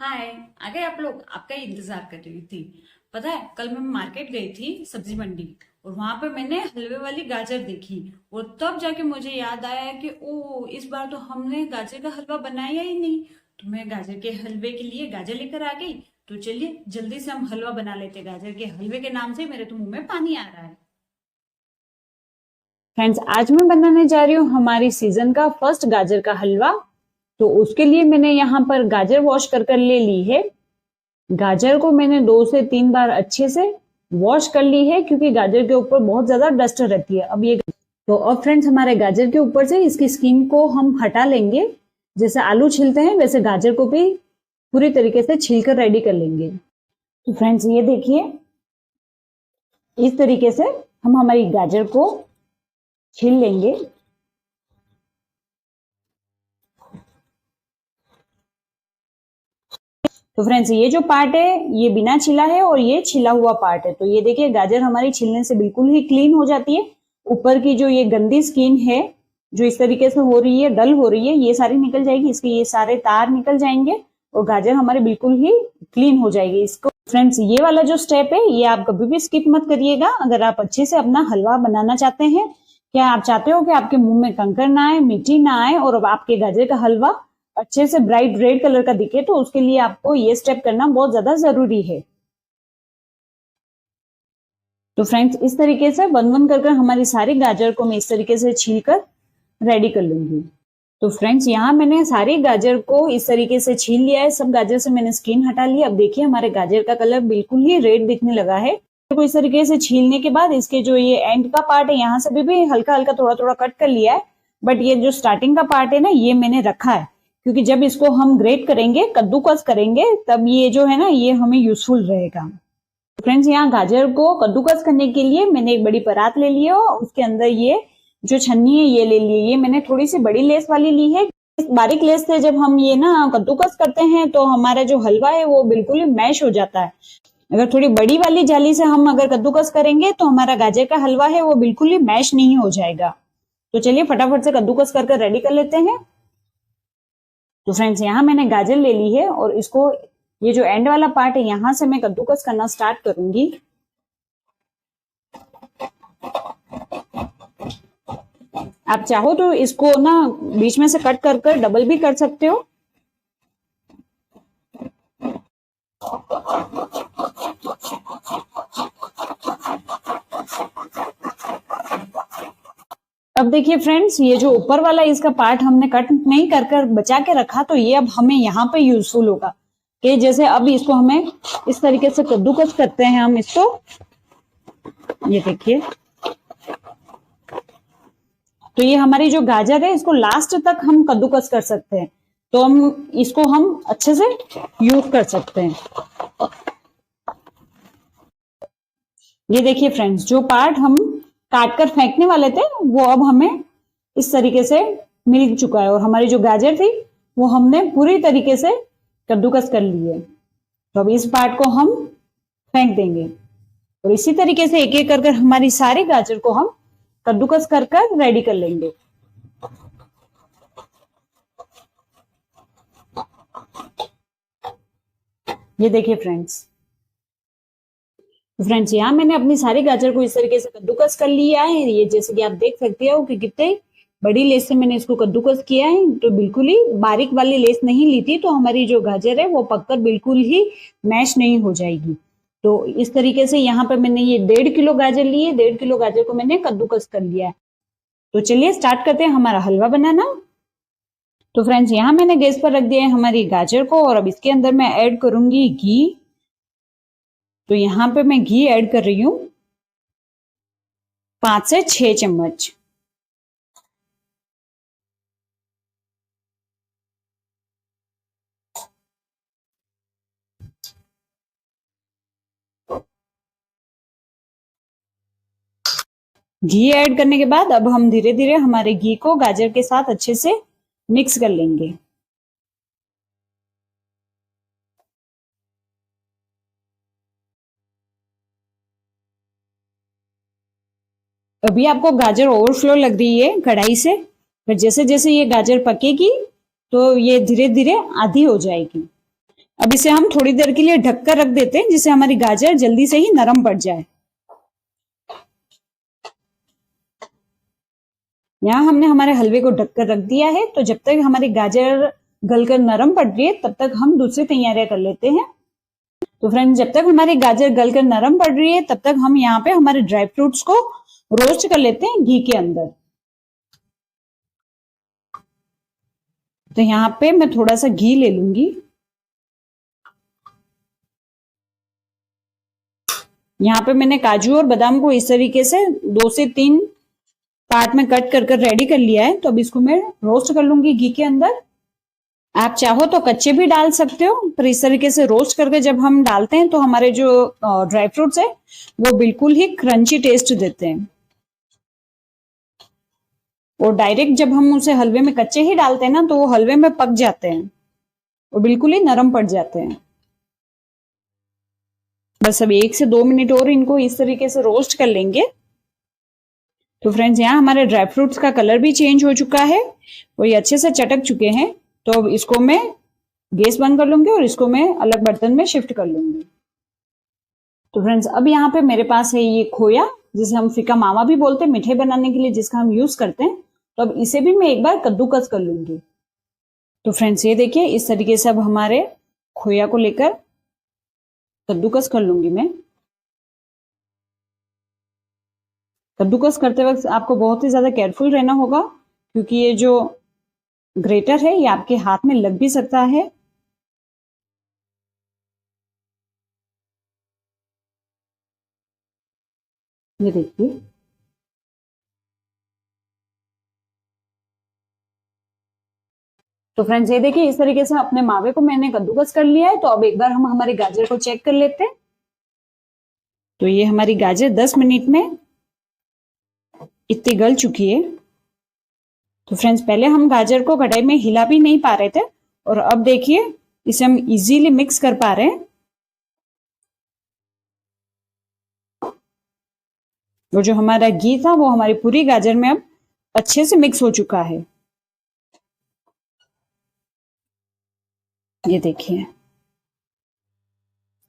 हाय। आ गए आप लोग? आपका ही इंतजार कर रही थी। पता है, कल मैं मार्केट गई थी, सब्जी मंडी। और वहां पे मैंने हलवे वाली गाजर देखी। और तब जाके मुझे याद आया कि ओ, इस बार तो हमने गाजर का हलवा बनाया ही नहीं। तो मैं गाजर के हलवे के लिए गाजर लेकर आ गई। तो चलिए जल्दी से हम हलवा बना लेते हैं। गाजर के हलवे के नाम से मेरे तो मुंह में पानी आ रहा है। फ्रेंड्स, आज मैं बनाने जा रही हूँ हमारी सीजन का फर्स्ट गाजर का हलवा। तो उसके लिए मैंने यहाँ पर गाजर वॉश कर ले ली है। गाजर को मैंने 2 से 3 बार अच्छे से वॉश कर ली है, क्योंकि गाजर के ऊपर बहुत ज्यादा डस्ट रहती है। अब फ्रेंड्स, हमारे गाजर के ऊपर से इसकी स्किन को हम हटा लेंगे। जैसे आलू छिलते हैं वैसे गाजर को भी पूरी तरीके से छील कर रेडी कर लेंगे। तो फ्रेंड्स, ये देखिए, इस तरीके से हम हमारी गाजर को छील लेंगे। तो फ्रेंड्स, ये जो पार्ट है ये बिना छिला है और ये छिला हुआ पार्ट है। तो ये देखिए, गाजर हमारी छिलने से बिल्कुल ही क्लीन हो जाती है। ऊपर की जो ये गंदी स्किन है, जो इस तरीके से हो रही है, डल हो रही है, ये सारी निकल जाएगी। इसके ये सारे तार निकल जाएंगे और गाजर हमारी बिल्कुल ही क्लीन हो जाएगी। इसको फ्रेंड्स, ये वाला जो स्टेप है ये आप कभी भी स्किप मत करिएगा, अगर आप अच्छे से अपना हलवा बनाना चाहते हैं। क्या आप चाहते हो कि आपके मुंह में कंकर ना आए, मिट्टी ना आए और अब आपके गाजर का हलवा अच्छे से ब्राइट रेड कलर का दिखे, तो उसके लिए आपको ये स्टेप करना बहुत ज्यादा जरूरी है। तो फ्रेंड्स, इस तरीके से वन वन कर हमारी सारी गाजर को मैं इस तरीके से छील कर रेडी कर लूंगी। तो फ्रेंड्स, यहाँ मैंने सारी गाजर को इस तरीके से छील लिया है। सब गाजर से मैंने स्किन हटा ली। अब देखिए, हमारे गाजर का कलर बिल्कुल ही रेड दिखने लगा है। तो इस तरीके से छीलने के बाद इसके जो ये एंड का पार्ट है, यहाँ से भी हल्का हल्का थोड़ा थोड़ा कट कर लिया है। बट ये जो स्टार्टिंग का पार्ट है ना, ये मैंने रखा है, क्योंकि जब इसको हम ग्रेट करेंगे, कद्दूकस करेंगे, तब ये जो है ना, ये हमें यूजफुल रहेगा। फ्रेंड्स, यहाँ गाजर को कद्दूकस करने के लिए मैंने एक बड़ी परात ले ली है और उसके अंदर ये जो छन्नी है ये ले ली है। ये मैंने थोड़ी सी बड़ी लेस वाली ली है। बारीक लेस से जब हम ये ना कद्दूकस करते हैं तो हमारा जो हलवा है वो बिल्कुल ही मैश हो जाता है। अगर थोड़ी बड़ी वाली जाली से हम अगर कद्दूकस करेंगे तो हमारा गाजर का हलवा है वो बिल्कुल ही मैश नहीं हो जाएगा। तो चलिए फटाफट से कद्दूकस कर रेडी कर लेते हैं। तो फ्रेंड्स, यहाँ मैंने गाजर ले ली है और इसको, ये जो एंड वाला पार्ट है, यहां से मैं कद्दूकस करना स्टार्ट करूंगी। आप चाहो तो इसको ना बीच में से कट कर डबल भी कर सकते हो। अब देखिए फ्रेंड्स, ये जो ऊपर वाला इसका पार्ट हमने कट नहीं कर बचा के रखा, तो ये अब हमें यहाँ पे यूजफुल होगा। कि जैसे अब इसको हमें इस तरीके से कद्दूकस करते हैं हम इसको। ये देखिए, तो ये हमारी जो गाजर है इसको लास्ट तक हम कद्दूकस कर सकते हैं। तो इसको हम अच्छे से यूज कर सकते हैं। ये देखिए फ्रेंड्स, जो पार्ट हम काट कर फेंकने वाले थे वो अब हमें इस तरीके से मिल चुका है और हमारी जो गाजर थी वो हमने पूरी तरीके से कद्दूकस कर ली है। तो अब इस पार्ट को हम फेंक देंगे और इसी तरीके से एक एक कर हमारी सारी गाजर को हम कद्दूकस कर रेडी कर लेंगे। ये देखिए फ्रेंड्स, यहाँ मैंने अपनी सारी गाजर को इस तरीके से कद्दूकस कर लिया है। ये जैसे कि आप देख सकते हो कि कितने बड़ी लेस से मैंने इसको कद्दूकस किया है। तो बिल्कुल ही बारीक वाली लेस नहीं ली थी, तो हमारी जो गाजर है वो पककर बिल्कुल ही मैश नहीं हो जाएगी। तो इस तरीके से यहाँ पर मैंने ये 1.5 किलो गाजर ली है। 1.5 किलो गाजर को मैंने कद्दूकस कर लिया है। तो चलिए स्टार्ट करते हैं हमारा हलवा बनाना। तो फ्रेंड्स, यहाँ मैंने गैस पर रख दिया है हमारी गाजर को और अब इसके अंदर मैं ऐड करूंगी घी। तो यहाँ पे मैं घी ऐड कर रही हूँ 5 से 6 चम्मच। घी ऐड करने के बाद अब हम धीरे धीरे हमारे घी को गाजर के साथ अच्छे से मिक्स कर लेंगे। अभी आपको गाजर ओवरफ्लो लग रही है कढ़ाई से, पर जैसे जैसे ये गाजर पकेगी तो ये धीरे धीरे आधी हो जाएगी। अब इसे हम थोड़ी देर के लिए ढककर रख देते हैं, जिससे हमारी गाजर जल्दी से ही नरम पड़ जाए। यहाँ हमने हमारे हलवे को ढककर रख दिया है। तो जब तक हमारी गाजर गलकर नरम पड़ रही है तब तक हम दूसरी तैयारियां कर लेते हैं। तो फ्रेंड्स, जब तक हमारी गाजर गलकर नरम पड़ रही है तब तक हम यहाँ पे हमारे ड्राई फ्रूट्स को रोस्ट कर लेते हैं घी के अंदर। तो यहाँ पे मैं थोड़ा सा घी ले लूंगी। यहाँ पे मैंने काजू और बादाम को इस तरीके से 2 से 3 पार्ट में कट कर रेडी कर लिया है। तो अब इसको मैं रोस्ट कर लूंगी घी के अंदर। आप चाहो तो कच्चे भी डाल सकते हो, पर इस तरीके से रोस्ट करके जब हम डालते हैं तो हमारे जो ड्राई फ्रूट्स है वो बिल्कुल ही क्रंची टेस्ट देते हैं। और डायरेक्ट जब हम उसे हलवे में कच्चे ही डालते हैं ना तो वो हलवे में पक जाते हैं और बिल्कुल ही नरम पड़ जाते हैं। बस अब 1 से 2 मिनट और इनको इस तरीके से रोस्ट कर लेंगे। तो फ्रेंड्स, यहाँ हमारे ड्राई फ्रूट्स का कलर भी चेंज हो चुका है और ये अच्छे से चटक चुके हैं। तो अब इसको मैं गैस बंद कर लूंगी और इसको मैं अलग बर्तन में शिफ्ट कर लूंगी। तो फ्रेंड्स, अब यहाँ पे मेरे पास है ये खोया, जिसे हम फिका मावा भी बोलते हैं, मिठाई बनाने के लिए जिसका हम यूज करते हैं। तो अब इसे भी मैं एक बार कद्दूकस कर लूंगी। तो फ्रेंड्स, ये देखिए इस तरीके से अब हमारे खोया को लेकर कद्दूकस कर लूंगी मैं। कद्दूकस करते वक्त आपको बहुत ही ज्यादा केयरफुल रहना होगा, क्योंकि ये जो ग्रेटर है ये आपके हाथ में लग भी सकता है। ये देखिए, तो फ्रेंड्स ये देखिए इस तरीके से अपने मावे को मैंने कद्दूकस कर लिया है। तो अब एक बार हम हमारी गाजर को चेक कर लेते हैं। तो ये हमारी गाजर 10 मिनट में इतनी गल चुकी है। तो फ्रेंड्स, पहले हम गाजर को कढ़ाई में हिला भी नहीं पा रहे थे और अब देखिए इसे हम इजीली मिक्स कर पा रहे हैं। वो जो हमारा घी था वो हमारी पूरी गाजर में अब अच्छे से मिक्स हो चुका है। ये देखिए,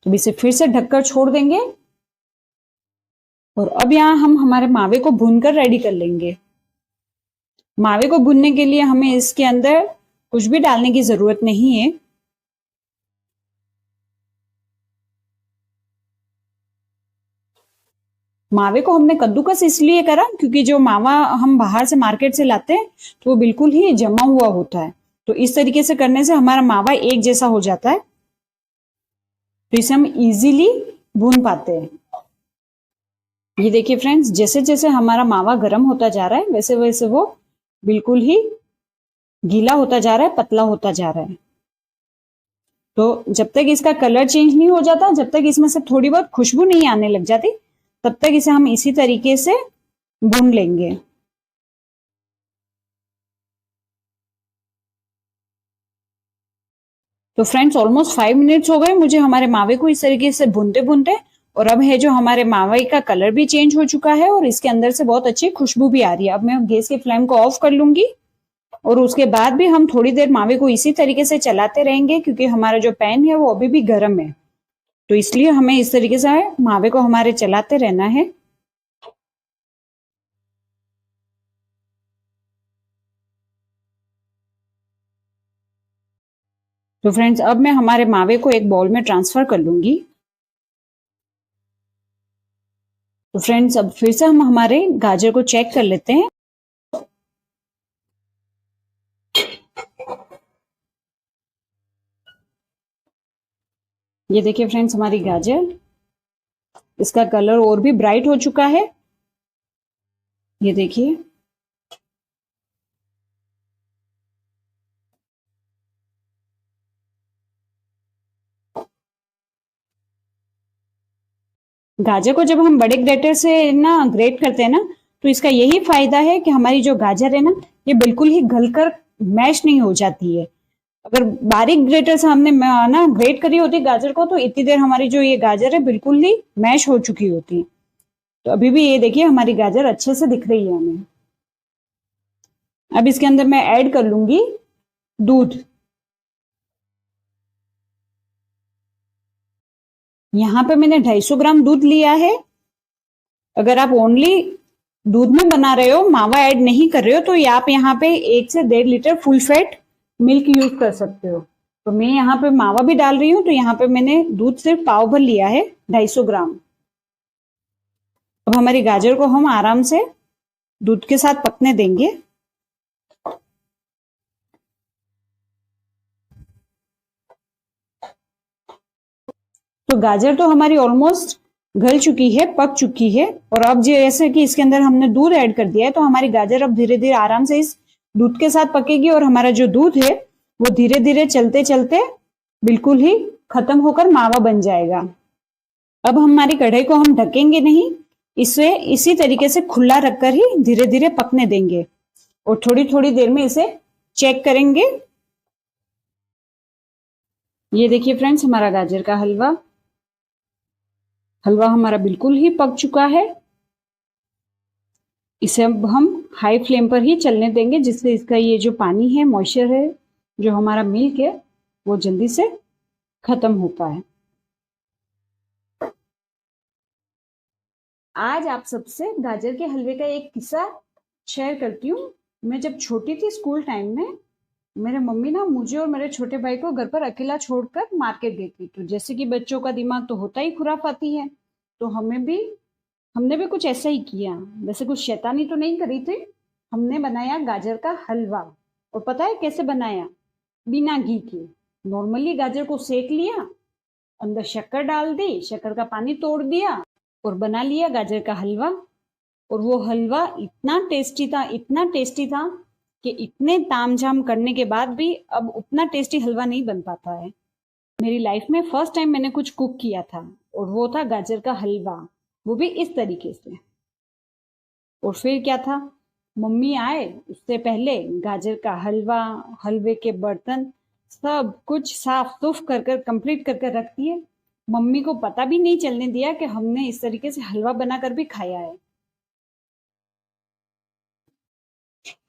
तो इसे फिर से ढककर छोड़ देंगे और अब यहाँ हम हमारे मावे को भूनकर रेडी कर लेंगे। मावे को भूनने के लिए हमें इसके अंदर कुछ भी डालने की जरूरत नहीं है। मावे को हमने कद्दूकस इसलिए करा क्योंकि जो मावा हम बाहर से मार्केट से लाते हैं तो वो बिल्कुल ही जमा हुआ होता है। तो इस तरीके से करने से हमारा मावा एक जैसा हो जाता है, तो इसे हम इजीली भून पाते हैं। ये देखिए फ्रेंड्स, जैसे जैसे हमारा मावा गर्म होता जा रहा है वैसे वैसे वो बिल्कुल ही गीला होता जा रहा है, पतला होता जा रहा है। तो जब तक इसका कलर चेंज नहीं हो जाता, जब तक इसमें से थोड़ी बहुत खुशबू नहीं आने लग जाती, तब तक इसे हम इसी तरीके से भून लेंगे। तो फ्रेंड्स, ऑलमोस्ट 5 मिनट्स हो गए मुझे हमारे मावे को इस तरीके से भूनते भूनते, और अब है जो हमारे मावे का कलर भी चेंज हो चुका है और इसके अंदर से बहुत अच्छी खुशबू भी आ रही है। अब मैं गैस की फ्लेम को ऑफ कर लूंगी और उसके बाद भी हम थोड़ी देर मावे को इसी तरीके से चलाते रहेंगे, क्योंकि हमारा जो पैन है वो अभी भी गर्म है। तो इसलिए हमें इस तरीके से मावे को हमारे चलाते रहना है। तो फ्रेंड्स, अब मैं हमारे मावे को एक बाउल में ट्रांसफर कर लूंगी। तो फ्रेंड्स, अब फिर से हम हमारे गाजर को चेक कर लेते हैं। ये देखिए फ्रेंड्स, हमारी गाजर, इसका कलर और भी ब्राइट हो चुका है। ये देखिए, गाजर को जब हम बड़े ग्रेटर से ना ग्रेट करते हैं ना, तो इसका यही फायदा है कि हमारी जो गाजर है ना ये बिल्कुल ही गलकर मैश नहीं हो जाती है। अगर बारीक ग्रेटर से हमने ना ग्रेट करी होती गाजर को, तो इतनी देर हमारी जो ये गाजर है बिल्कुल ही मैश हो चुकी होती। तो अभी भी ये देखिए हमारी गाजर अच्छे से दिख रही है हमें। अब इसके अंदर मैं ऐड कर लूंगी दूध। यहाँ पे मैंने 250 ग्राम दूध लिया है। अगर आप ओनली दूध में बना रहे हो, मावा ऐड नहीं कर रहे हो, तो आप यहाँ पे 1 से 1.5 litre full fat milk use कर सकते हो। तो मैं यहाँ पे मावा भी डाल रही हूँ, तो यहाँ पे मैंने दूध सिर्फ पाव भर लिया है, 250 ग्राम। अब हमारी गाजर को हम आराम से दूध के साथ पकने देंगे। तो गाजर तो हमारी ऑलमोस्ट गल चुकी है, पक चुकी है। और अब जैसे कि इसके अंदर हमने दूध ऐड कर दिया है, तो हमारी गाजर अब धीरे धीरे आराम से इस दूध के साथ पकेगी और हमारा जो दूध है वो धीरे धीरे चलते चलते बिल्कुल ही खत्म होकर मावा बन जाएगा। अब हमारी कढ़ाई को हम ढकेंगे नहीं, इसे इसी तरीके से खुला रखकर ही धीरे धीरे पकने देंगे और थोड़ी थोड़ी देर में इसे चेक करेंगे। ये देखिए फ्रेंड्स, हमारा गाजर का हलवा हमारा बिल्कुल ही पक चुका है। इसे अब हम हाई फ्लेम पर ही चलने देंगे, जिससे इसका ये जो पानी है, मॉइस्चर है, जो हमारा मिल्क है, वो जल्दी से खत्म हो पाए। आज आप सबसे गाजर के हलवे का एक किस्सा शेयर करती हूँ। मैं जब छोटी थी स्कूल टाइम में, मेरे मम्मी ना मुझे और मेरे छोटे भाई को घर पर अकेला छोड़कर मार्केट गई थी। तो जैसे कि बच्चों का दिमाग तो होता ही खुराफाती है, तो हमने भी कुछ ऐसा ही किया। वैसे कुछ शैतानी तो नहीं करी थी, हमने बनाया गाजर का हलवा। और पता है कैसे बनाया? बिना घी के। नॉर्मली गाजर को सेक लिया, अंदर शक्कर डाल दी, शक्कर का पानी तोड़ दिया और बना लिया गाजर का हलवा। और वो हलवा इतना टेस्टी था कि इतने तामझाम करने के बाद भी अब उतना टेस्टी हलवा नहीं बन पाता है। मेरी लाइफ में फर्स्ट टाइम मैंने कुछ कुक किया था और वो था गाजर का हलवा, वो भी इस तरीके से। और फिर क्या था, मम्मी आए उससे पहले गाजर का हलवा, हलवे के बर्तन सब कुछ साफ सुफ कर कंप्लीट करके रख दिए। मम्मी को पता भी नहीं चलने दिया कि हमने इस तरीके से हलवा बनाकर भी खाया है।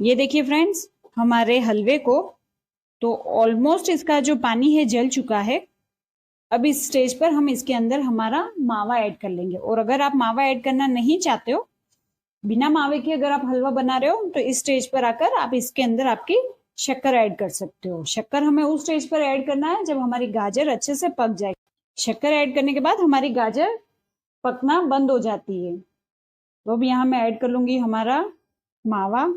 ये देखिए फ्रेंड्स, हमारे हलवे को तो ऑलमोस्ट इसका जो पानी है जल चुका है। अब इस स्टेज पर हम इसके अंदर हमारा मावा ऐड कर लेंगे। और अगर आप मावा ऐड करना नहीं चाहते हो, बिना मावे के अगर आप हलवा बना रहे हो, तो इस स्टेज पर आकर आप इसके अंदर आपकी शक्कर ऐड कर सकते हो। शक्कर हमें उस स्टेज पर ऐड करना है जब हमारी गाजर अच्छे से पक जाए। शक्कर ऐड करने के बाद हमारी गाजर पकना बंद हो जाती है। तो अब यहाँ मैं ऐड कर लूंगी हमारा मावा।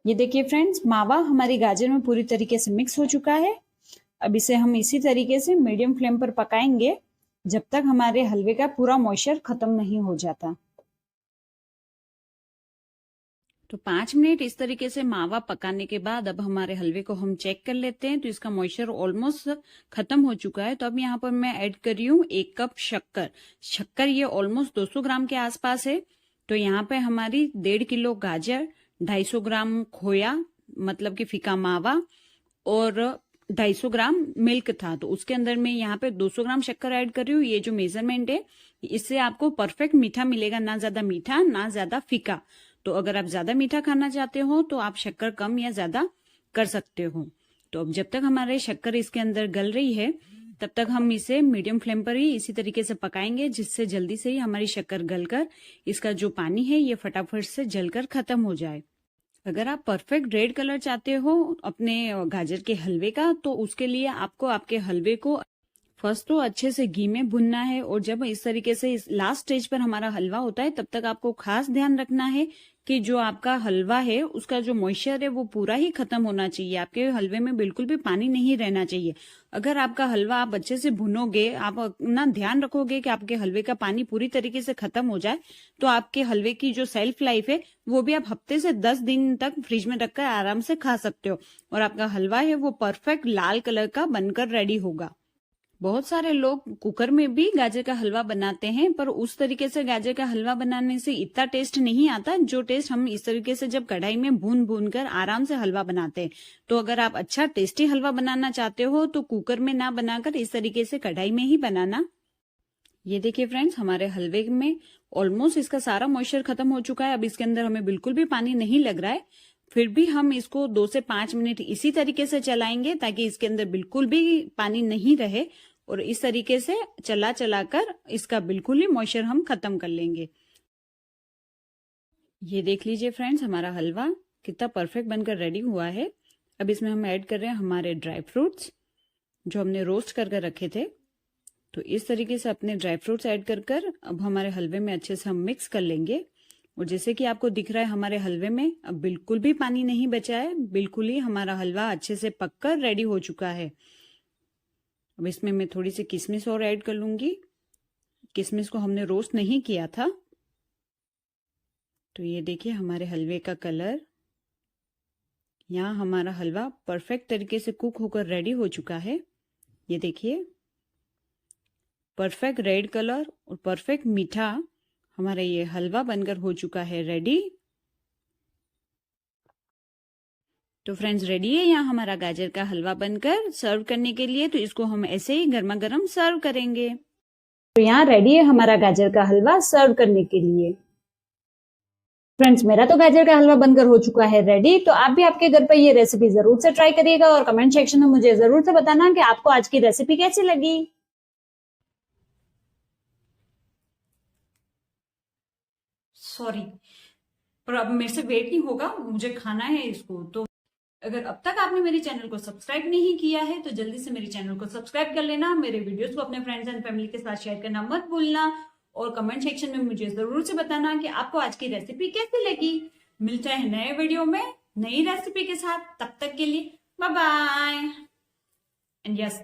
ये देखिए फ्रेंड्स, मावा हमारी गाजर में पूरी तरीके से मिक्स हो चुका है। अब इसे हम इसी तरीके से मीडियम फ्लेम पर पकाएंगे जब तक हमारे हलवे का पूरा मॉइस्चर खत्म नहीं हो जाता। तो 5 मिनट इस तरीके से मावा पकाने के बाद अब हमारे हलवे को हम चेक कर लेते हैं। तो इसका मॉइस्चर ऑलमोस्ट खत्म हो चुका है। तो अब यहाँ पर मैं ऐड कर रही हूँ 1 कप शक्कर। शक्कर ये ऑलमोस्ट 200 ग्राम के आसपास है। तो यहाँ पे हमारी 1.5 किलो गाजर, 250 ग्राम खोया मतलब कि फीका मावा और 250 ग्राम मिल्क था। तो उसके अंदर मैं यहाँ पे 200 ग्राम शक्कर ऐड कर रही हूँ। ये जो मेजरमेंट है, इससे आपको परफेक्ट मीठा मिलेगा, ना ज्यादा मीठा ना ज्यादा फीका। तो अगर आप ज्यादा मीठा खाना चाहते हो तो आप शक्कर कम या ज्यादा कर सकते हो। तो अब जब तक हमारे शक्कर इसके अंदर गल रही है, तब तक हम इसे मीडियम फ्लेम पर ही इसी तरीके से पकाएंगे, जिससे जल्दी से ही हमारी शक्कर गलकर इसका जो पानी है ये फटाफट से जलकर खत्म हो जाए। अगर आप परफेक्ट रेड कलर चाहते हो अपने गाजर के हलवे का, तो उसके लिए आपको आपके हलवे को फर्स्ट तो अच्छे से घी में भुनना है। और जब इस तरीके से इस लास्ट स्टेज पर हमारा हलवा होता है, तब तक आपको खास ध्यान रखना है कि जो आपका हलवा है उसका जो मॉइस्चर है वो पूरा ही खत्म होना चाहिए। आपके हलवे में बिल्कुल भी पानी नहीं रहना चाहिए। अगर आपका हलवा आप अच्छे से भुनोगे, आप अपना ध्यान रखोगे कि आपके हलवे का पानी पूरी तरीके से खत्म हो जाए, तो आपके हलवे की जो सेल्फ लाइफ है वो भी आप हफ्ते से 10 दिन तक फ्रिज में रखकर आराम से खा सकते हो और आपका हलवा है वो परफेक्ट लाल कलर का बनकर रेडी होगा। बहुत सारे लोग कुकर में भी गाजर का हलवा बनाते हैं, पर उस तरीके से गाजर का हलवा बनाने से इतना टेस्ट नहीं आता जो टेस्ट हम इस तरीके से जब कढ़ाई में भून भून कर आराम से हलवा बनाते हैं। तो अगर आप अच्छा टेस्टी हलवा बनाना चाहते हो तो कुकर में ना बनाकर इस तरीके से कढ़ाई में ही बनाना। ये देखिए फ्रेंड्स, हमारे हलवे में ऑलमोस्ट इसका सारा मॉइस्चर खत्म हो चुका है। अब इसके अंदर हमें बिल्कुल भी पानी नहीं लग रहा है। फिर भी हम इसको 2 से 5 मिनट इसी तरीके से चलाएंगे ताकि इसके अंदर बिल्कुल भी पानी नहीं रहे, और इस तरीके से चला चला कर इसका बिल्कुल ही मॉइस्चर हम खत्म कर लेंगे। ये देख लीजिए फ्रेंड्स, हमारा हलवा कितना परफेक्ट बनकर रेडी हुआ है। अब इसमें हम ऐड कर रहे हैं हमारे ड्राई फ्रूट्स जो हमने रोस्ट करके रखे थे। तो इस तरीके से अपने ड्राई फ्रूट्स ऐड कर अब हमारे हलवे में अच्छे से हम मिक्स कर लेंगे। और जैसे कि आपको दिख रहा है हमारे हलवे में अब बिल्कुल भी पानी नहीं बचा है, बिल्कुल ही हमारा हलवा अच्छे से पककर रेडी हो चुका है। अब इसमें मैं थोड़ी सी किशमिश और ऐड कर लूंगी। किशमिश को हमने रोस्ट नहीं किया था। तो ये देखिए हमारे हलवे का कलर, यहाँ हमारा हलवा परफेक्ट तरीके से कुक होकर रेडी हो चुका है। ये देखिए परफेक्ट रेड कलर और परफेक्ट मीठा हमारा ये हलवा बनकर हो चुका है रेडी। तो फ्रेंड्स रेडी है यहाँ हमारा गाजर का हलवा बनकर सर्व करने के लिए। तो इसको हम ऐसे ही गर्मा गर्म सर्व करेंगे। तो यहाँ रेडी है हमारा गाजर का हलवा सर्व करने के लिए। फ्रेंड्स मेरा तो गाजर का हलवा बनकर हो चुका है रेडी। तो आप भी आपके घर पर ये रेसिपी जरूर से ट्राई करिएगा और कमेंट सेक्शन में मुझे जरूर से बताना कि आपको आज की रेसिपी कैसी लगी। सॉरी, पर अब मेरे से वेट नहीं होगा, मुझे खाना है इसको। तो अगर अब तक आपने मेरे चैनल को सब्सक्राइब नहीं किया है तो जल्दी से मेरे चैनल को सब्सक्राइब कर लेना। मेरे वीडियोस को अपने फ्रेंड्स एंड फैमिली के साथ शेयर करना मत भूलना, और कमेंट सेक्शन में मुझे जरूर से बताना कि आपको आज की रेसिपी कैसी लगी। मिलते हैं नए वीडियो में नई रेसिपी के साथ, तब तक के लिए बाय बाय। And yes,